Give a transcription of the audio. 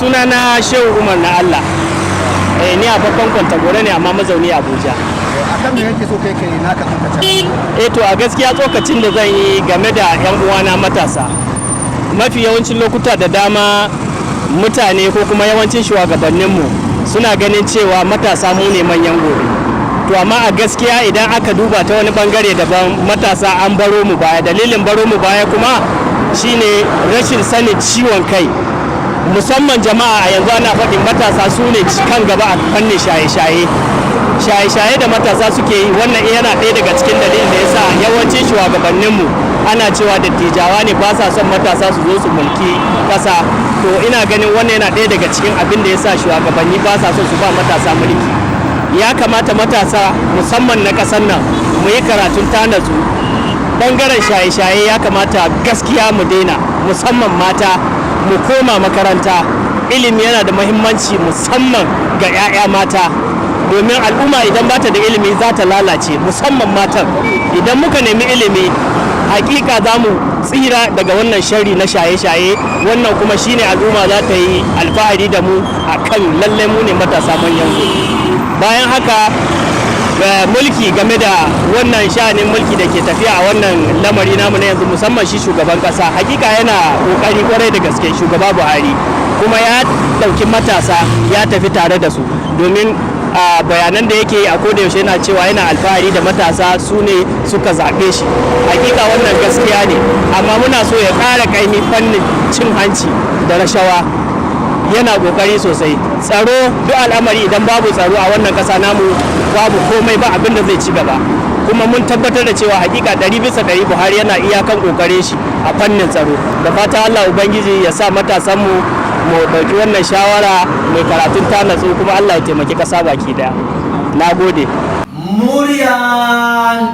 Sunana Shehu Umar na Allah. Ni a babban Kwantagora ne amma mazauni Abuja. Akan me yake so kai naka tsokacin? To a gaskiya tsokacin da zan yi game da 'yan uwana matasa. Mafi yawancin lokuta da dama mutane ko kuma yawancin shugabanninmu suna ganin cewa matasa mu ne manyan gobe. To amma a gaskiya idan aka duba ta wani bangare daban matasa an baro mu baya. Dalilin baro mu baya kuma shine rashin sanin ciwon kai. Musamman jama'a a yanzu ana faɗin matasa su ne kan gaba a fannin shaye-shaye da matasa suke yi. Wannan yana ɗaya daga cikin dalilin da yasa yawancin shugabanninmu ana cewa dattijawa ne ba sa son matasa su zo su mulki ƙasa. To ina ganin wannan yana ɗaya daga cikin abin da yasa shugabanni ba sa son su ba matasa mulki. Ya kamata matasa musamman na ƙasar nan mu yi karatun tanatsu. Bangaren shaye-shaye ya kamata gaskiya mu daina, musamman mata mu koma makaranta. Ilimi yana da muhimmanci musamman ga 'ya'ya mata, domin al'umma idan bata da ilimi za ta lalace, musamman matan. Idan muka nemi ilimi hakika za mu tsira daga wannan shari na shaye-shaye. Wannan kuma shine al'umma za ta yi alfahari da mu akan lallai mu ne matasa manyan gobe. Bayan haka mulki, game da wannan sha'anin mulki da ke tafiya a wannan lamari namu na yanzu, musamman shi shugaban kasa hakika yana kokari kwarai da gaske, shugaba Buhari, kuma ya dauki matasa ya tafi tare da su, domin a bayanan da yake a koda yaushe yana cewa yana alfahari da matasa su ne suka zaɓe shi. Hakika wannan gaskiya ne, amma muna so ya ƙara kaimi fannin cin hanci da rashawa. Yana kokari sosai. Tsaro, duk al'amari idan babu tsaro a wannan kasa namu babu komai, ba abin da zai ci gaba. Kuma mun tabbatar da cewa hakika 100% Buhari yana iyakan kokarin shi a fannin tsaro. Da fata Allah Ubangiji ya sa matasan mu dauki wannan shawara mai karatun tanatsu, kuma Allah ya taimaki kasa baki daya. Nagode. Muryan